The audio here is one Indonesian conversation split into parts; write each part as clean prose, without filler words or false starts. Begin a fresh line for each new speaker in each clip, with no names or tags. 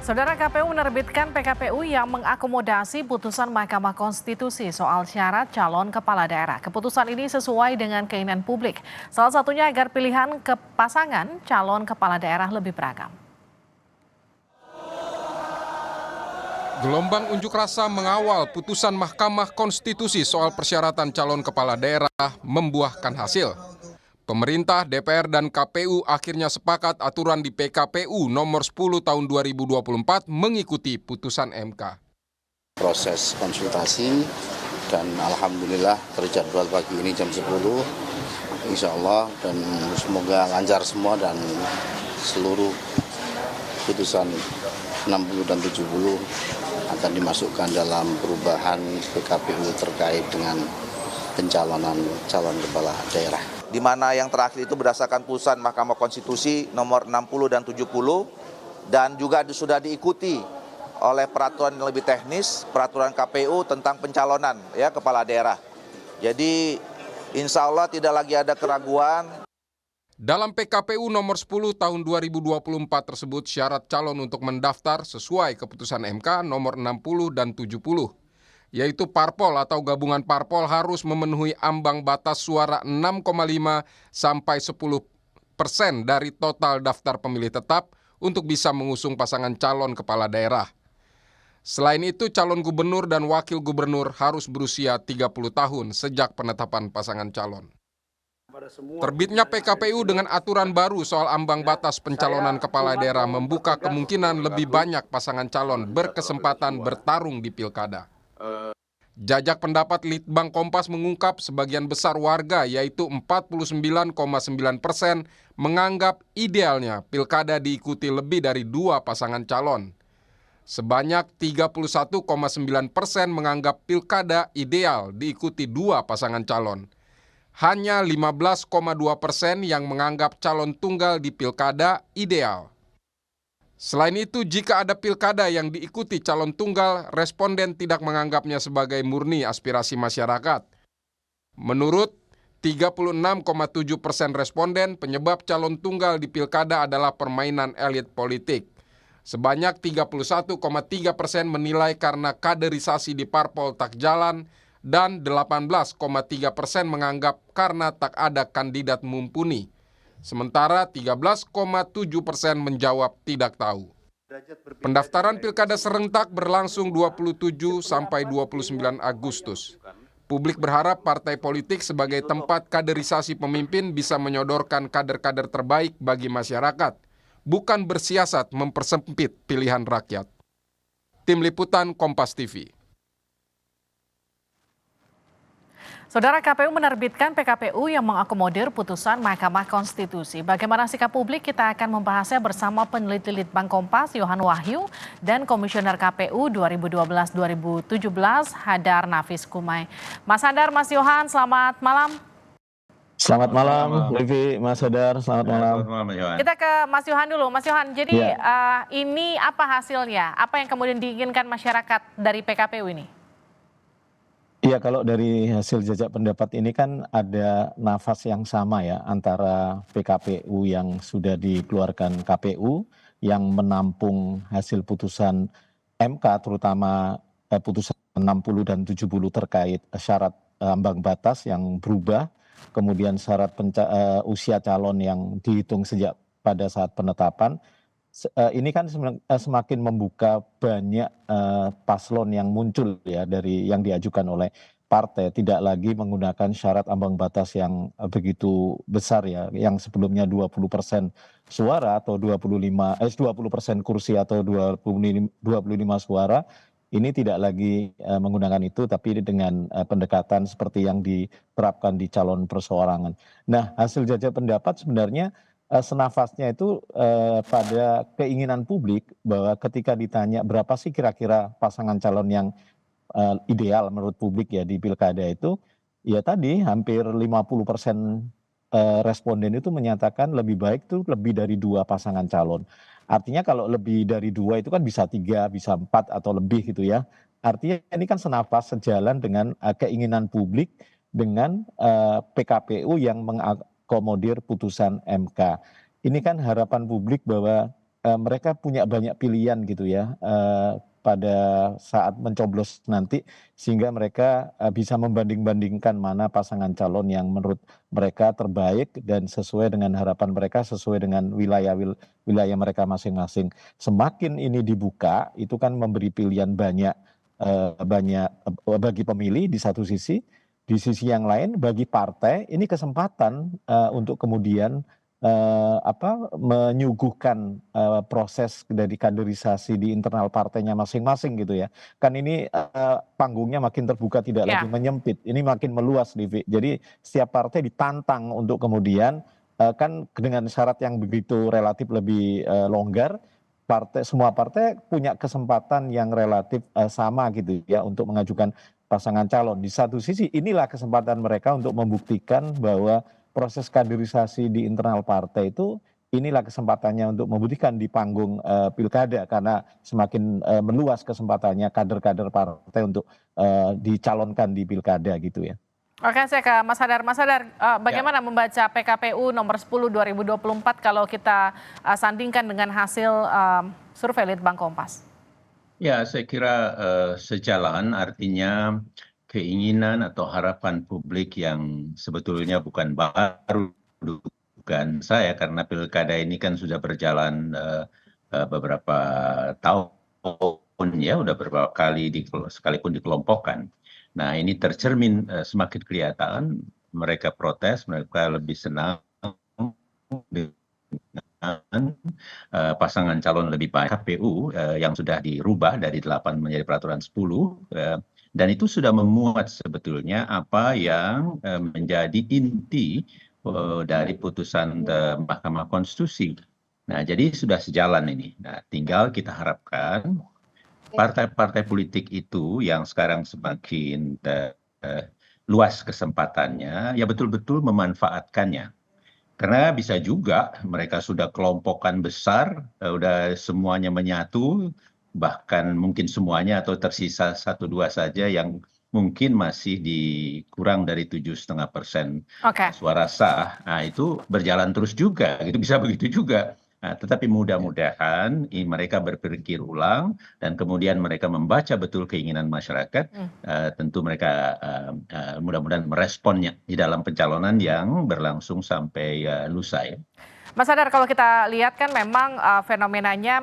Saudara, KPU menerbitkan PKPU yang mengakomodasi putusan Mahkamah Konstitusi soal syarat calon kepala daerah. Keputusan ini sesuai dengan keinginan publik. Salah satunya agar pilihan ke pasangan calon kepala daerah lebih beragam.
Gelombang unjuk rasa mengawal putusan Mahkamah Konstitusi soal persyaratan calon kepala daerah membuahkan hasil. Pemerintah, DPR, dan KPU akhirnya sepakat aturan di PKPU nomor 10 tahun 2024 mengikuti putusan MK.
Proses konsultasi dan alhamdulillah terjadwal pagi ini jam 10, insya Allah, dan semoga lancar semua dan seluruh putusan 60 dan 70 akan dimasukkan dalam perubahan PKPU terkait dengan pencalonan calon kepala daerah.
Di mana yang terakhir itu berdasarkan putusan Mahkamah Konstitusi nomor 60 dan 70 dan juga sudah diikuti oleh peraturan yang lebih teknis, peraturan KPU tentang pencalonan kepala daerah. Jadi insya Allah tidak lagi ada keraguan.
Dalam PKPU nomor 10 tahun 2024 tersebut syarat calon untuk mendaftar sesuai keputusan MK nomor 60 dan 70. Yaitu parpol atau gabungan parpol harus memenuhi ambang batas suara 6,5 sampai 10% dari total daftar pemilih tetap untuk bisa mengusung pasangan calon kepala daerah. Selain itu, calon gubernur dan wakil gubernur harus berusia 30 tahun sejak penetapan pasangan calon. Terbitnya PKPU dengan aturan baru soal ambang batas pencalonan kepala daerah membuka kemungkinan lebih banyak pasangan calon berkesempatan bertarung di pilkada. Jajak pendapat Litbang Kompas mengungkap sebagian besar warga yaitu 49,9% menganggap idealnya pilkada diikuti lebih dari 2 pasangan calon. Sebanyak 31,9% menganggap pilkada ideal diikuti 2 pasangan calon. Hanya 15,2% yang menganggap calon tunggal di pilkada ideal. Selain itu, jika ada pilkada yang diikuti calon tunggal, responden tidak menganggapnya sebagai murni aspirasi masyarakat. Menurut 36,7% responden, penyebab calon tunggal di pilkada adalah permainan elit politik. Sebanyak 31,3% menilai karena kaderisasi di parpol tak jalan, dan 18,3% menganggap karena tak ada kandidat mumpuni. Sementara 13,7% menjawab tidak tahu. Pendaftaran pilkada serentak berlangsung 27 sampai 29 Agustus. Publik berharap partai politik sebagai tempat kaderisasi pemimpin bisa menyodorkan kader-kader terbaik bagi masyarakat, bukan bersiasat mempersempit pilihan rakyat. Tim Liputan Kompas TV.
Saudara, KPU menerbitkan PKPU yang mengakomodir putusan Mahkamah Konstitusi. Bagaimana sikap publik? Kita akan membahasnya bersama peneliti Litbang Kompas, Yohan Wahyu, dan Komisioner KPU 2012-2017, Hadar Nafis Kumai. Mas Hadar, Mas Yohan, selamat malam.
Selamat malam, Livi, Mas Hadar, selamat malam.
Kita ke Mas Yohan dulu. Mas Yohan, jadi ini apa hasilnya? Apa yang kemudian diinginkan masyarakat dari PKPU ini?
Iya, kalau dari hasil jajak pendapat ini kan ada nafas yang sama ya antara PKPU yang sudah dikeluarkan KPU yang menampung hasil putusan MK terutama putusan 60 dan 70 terkait syarat ambang batas yang berubah, kemudian syarat usia calon yang dihitung sejak pada saat penetapan. Ini kan semakin membuka banyak paslon yang muncul ya dari yang diajukan oleh partai, tidak lagi menggunakan syarat ambang batas yang begitu besar ya, yang sebelumnya 20% suara atau 20% kursi atau 25 suara. Ini tidak lagi menggunakan itu, tapi dengan pendekatan seperti yang diterapkan di calon perseorangan. Nah, hasil jajak pendapat sebenarnya senafasnya itu pada keinginan publik bahwa ketika ditanya berapa sih kira-kira pasangan calon yang ideal menurut publik ya di pilkada itu, ya tadi hampir 50% responden itu menyatakan lebih baik tuh lebih dari 2 pasangan calon. Artinya kalau lebih dari 2 itu kan bisa 3, bisa 4 atau lebih gitu ya. Artinya ini kan senafas sejalan dengan keinginan publik dengan PKPU yang mengakomodir putusan MK. Ini kan harapan publik bahwa mereka punya banyak pilihan gitu ya pada saat mencoblos nanti, sehingga mereka bisa membanding-bandingkan mana pasangan calon yang menurut mereka terbaik dan sesuai dengan harapan mereka, sesuai dengan wilayah mereka masing-masing. Semakin ini dibuka, itu kan memberi pilihan banyak bagi pemilih di satu sisi. Di sisi yang lain bagi partai ini kesempatan untuk kemudian menyuguhkan proses dari kaderisasi di internal partainya masing-masing gitu ya. Kan ini panggungnya makin terbuka, tidak lagi menyempit, ini makin meluas, Livi. Jadi setiap partai ditantang untuk kemudian kan dengan syarat yang begitu relatif lebih longgar, semua partai punya kesempatan yang relatif sama gitu ya untuk mengajukan pasangan calon. Di satu sisi inilah kesempatan mereka untuk membuktikan bahwa proses kaderisasi di internal partai itu inilah kesempatannya untuk membuktikan di panggung pilkada, karena semakin meluas kesempatannya kader-kader partai untuk dicalonkan di pilkada gitu ya.
Oke, saya ke Mas Hadar. Mas Hadar, bagaimana membaca PKPU nomor 10 2024 kalau kita sandingkan dengan hasil survei Litbang Kompas?
Ya, saya kira sejalan, artinya keinginan atau harapan publik yang sebetulnya bukan baru dugaan saya, karena pilkada ini kan sudah berjalan beberapa tahun ya, udah beberapa kali sekalipun dikelompokkan. Nah, ini tercermin semakin kelihatan mereka protes, mereka lebih senang dengan pasangan calon lebih baik. KPU yang sudah dirubah dari 8 menjadi peraturan 10, dan itu sudah memuat sebetulnya apa yang menjadi inti dari putusan Mahkamah Konstitusi. Nah, jadi sudah sejalan ini. Nah, tinggal kita harapkan partai-partai politik itu yang sekarang semakin luas kesempatannya, ya betul-betul memanfaatkannya. Karena bisa juga mereka sudah kelompokan besar, udah semuanya menyatu, bahkan mungkin semuanya atau tersisa 1-2 saja yang mungkin masih kurang dari 7,5% suara sah. Nah, itu berjalan terus juga, gitu, bisa begitu juga. Nah, tetapi mudah-mudahan mereka berpikir ulang dan kemudian mereka membaca betul keinginan masyarakat. Tentu mereka mudah-mudahan meresponnya di dalam pencalonan yang berlangsung sampai lusa ya.
Mas Hadar, kalau kita lihat kan memang fenomenanya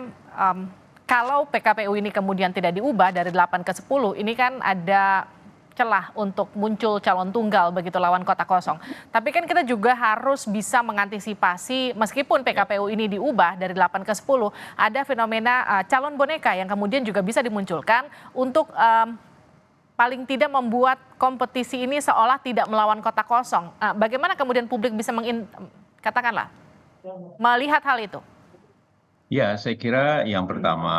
kalau PKPU ini kemudian tidak diubah dari 8 ke 10, ini kan ada celah untuk muncul calon tunggal begitu lawan kota kosong. Tapi kan kita juga harus bisa mengantisipasi meskipun PKPU ini diubah dari 8 ke 10, ada fenomena calon boneka yang kemudian juga bisa dimunculkan untuk paling tidak membuat kompetisi ini seolah tidak melawan kota kosong. Bagaimana kemudian publik bisa katakanlah melihat hal itu?
Ya, saya kira yang pertama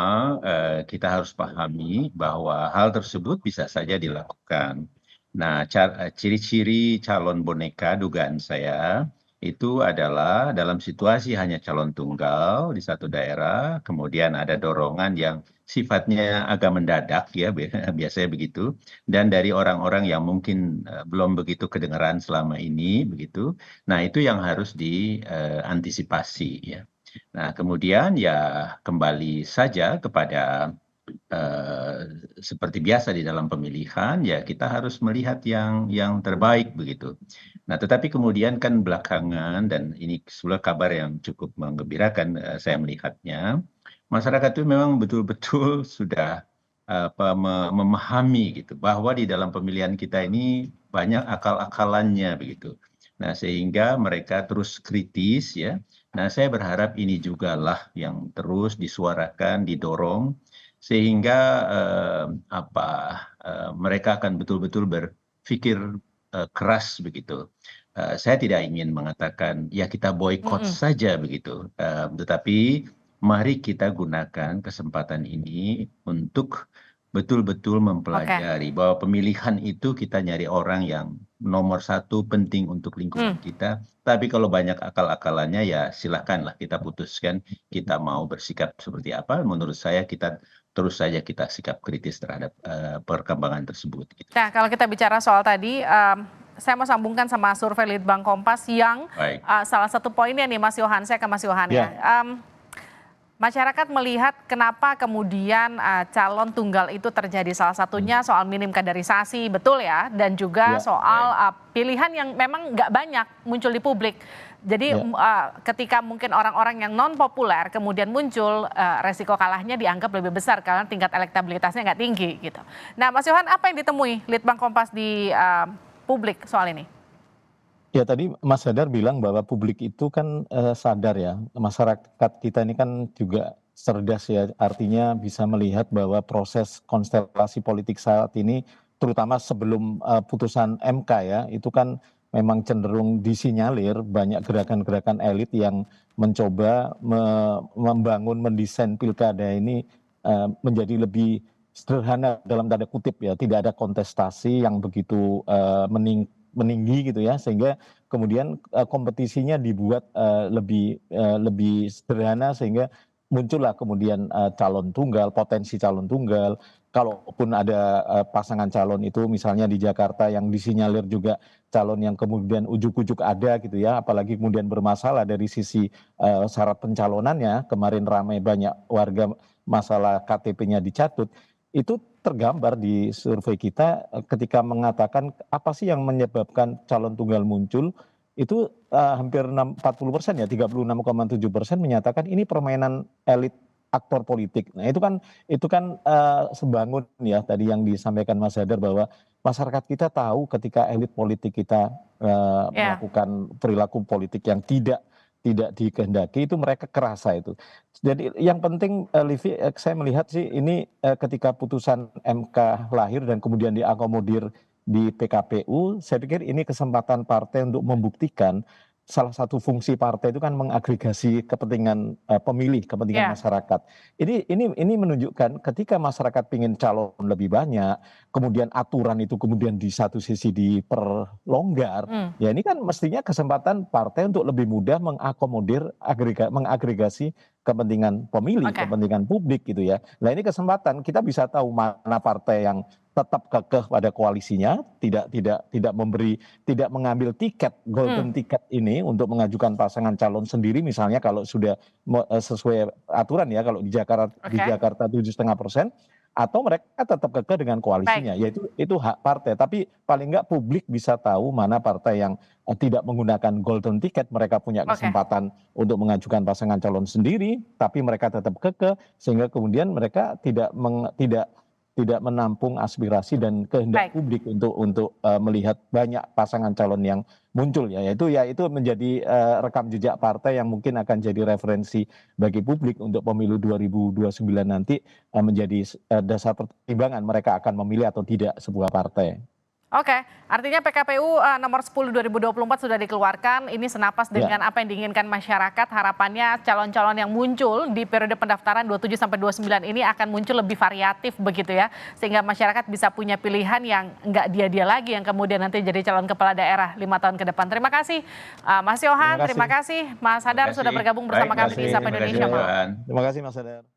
kita harus pahami bahwa hal tersebut bisa saja dilakukan. Nah, ciri-ciri calon boneka dugaan saya itu adalah dalam situasi hanya calon tunggal di satu daerah, kemudian ada dorongan yang sifatnya agak mendadak ya, biasanya begitu, dan dari orang-orang yang mungkin belum begitu kedengaran selama ini begitu. Nah, itu yang harus diantisipasi ya. Nah, kemudian ya kembali saja kepada seperti biasa di dalam pemilihan, ya kita harus melihat yang terbaik begitu. Nah, tetapi kemudian kan belakangan, dan ini sebuah kabar yang cukup menggembirakan saya melihatnya, masyarakat itu memang betul-betul sudah memahami gitu bahwa di dalam pemilihan kita ini banyak akal-akalannya begitu. Nah, sehingga mereka terus kritis ya. Nah, saya berharap ini juga lah yang terus disuarakan, didorong, sehingga mereka akan betul-betul berpikir keras begitu. Saya tidak ingin mengatakan ya kita boykot saja begitu, tetapi mari kita gunakan kesempatan ini untuk betul-betul mempelajari bahwa pemilihan itu kita nyari orang yang nomor 1 penting untuk lingkungan kita. Tapi kalau banyak akal-akalannya ya silakanlah kita putuskan kita mau bersikap seperti apa. Menurut saya kita terus saja kita sikap kritis terhadap perkembangan tersebut. Gitu.
Nah, kalau kita bicara soal tadi, saya mau sambungkan sama survei Litbang Kompas yang salah satu poinnya nih Mas Yohan, saya ke Mas Yohan ya. Masyarakat melihat kenapa kemudian calon tunggal itu terjadi, salah satunya soal minim kaderisasi, betul ya, dan juga
Ya,
soal pilihan yang memang nggak banyak muncul di publik. Jadi ketika mungkin orang-orang yang non populer kemudian muncul, resiko kalahnya dianggap lebih besar karena tingkat elektabilitasnya nggak tinggi gitu. Nah, Mas Yohan, apa yang ditemui Litbang Kompas di publik soal ini?
ya tadi Mas Hadar bilang bahwa publik itu kan sadar ya, masyarakat kita ini kan juga cerdas ya, artinya bisa melihat bahwa proses konstelasi politik saat ini, terutama sebelum putusan MK ya, itu kan memang cenderung disinyalir banyak gerakan-gerakan elit yang mencoba membangun, mendesain pilkada ini menjadi lebih sederhana dalam tanda kutip ya, tidak ada kontestasi yang begitu meninggi gitu ya, sehingga kemudian kompetisinya dibuat lebih sederhana, sehingga muncullah kemudian calon tunggal, potensi calon tunggal. Kalaupun ada pasangan calon itu misalnya di Jakarta yang disinyalir juga calon yang kemudian ujuk-ujuk ada gitu ya, apalagi kemudian bermasalah dari sisi syarat pencalonannya, kemarin ramai banyak warga masalah KTP-nya dicatut, itu tergambar di survei kita ketika mengatakan apa sih yang menyebabkan calon tunggal muncul, itu hampir 40% ya, 36,7% menyatakan ini permainan elit aktor politik. Nah itu kan sebangun ya tadi yang disampaikan Mas Hadar, bahwa masyarakat kita tahu ketika elit politik kita
Ya,
melakukan perilaku politik yang tidak dikehendaki, itu mereka kerasa itu. Jadi yang penting Livi, saya melihat sih ini ketika putusan MK lahir dan kemudian diakomodir di PKPU, saya pikir ini kesempatan partai untuk membuktikan salah satu fungsi partai itu kan mengagregasi kepentingan pemilih, kepentingan
ya,
masyarakat. Ini menunjukkan ketika masyarakat ingin calon lebih banyak, kemudian aturan itu kemudian di satu sisi diperlonggar,
hmm,
ya ini kan mestinya kesempatan partai untuk lebih mudah mengakomodir, mengagregasi kepentingan pemilih,
oke,
kepentingan publik gitu ya. Nah ini kesempatan kita bisa tahu mana partai yang tetap kekeh pada koalisinya, tidak mengambil tiket, golden
hmm,
ticket ini untuk mengajukan pasangan calon sendiri, misalnya kalau sudah sesuai aturan ya, kalau di
oke,
Jakarta 7,5%, atau mereka tetap kekeh dengan
baik,
koalisinya, yaitu itu hak partai. Tapi paling nggak publik bisa tahu mana partai yang tidak menggunakan golden ticket, mereka punya
oke,
kesempatan untuk mengajukan pasangan calon sendiri, tapi mereka tetap kekeh, sehingga kemudian mereka tidak menampung aspirasi dan kehendak
baik.
publik untuk melihat banyak pasangan calon yang muncul ya, itu menjadi rekam jejak partai yang mungkin akan jadi referensi bagi publik untuk pemilu 2029 nanti, menjadi dasar pertimbangan mereka akan memilih atau tidak sebuah partai.
Oke, artinya PKPU nomor 10 2024 sudah dikeluarkan. Ini senapas
Ya,
dengan apa yang diinginkan masyarakat. Harapannya calon-calon yang muncul di periode pendaftaran 27 sampai 29 ini akan muncul lebih variatif begitu ya. Sehingga masyarakat bisa punya pilihan yang enggak dia-dia lagi yang kemudian nanti jadi calon kepala daerah 5 tahun ke depan. Terima kasih Mas
terima
Yohan,
kasih.
terima kasih Mas
Terima
Hadar sudah
kasih.
bergabung
Baik,
bersama kami di Sapa
terima kasih
Indonesia
Mas
Malam.
Johan.
Terima kasih Mas Hadar.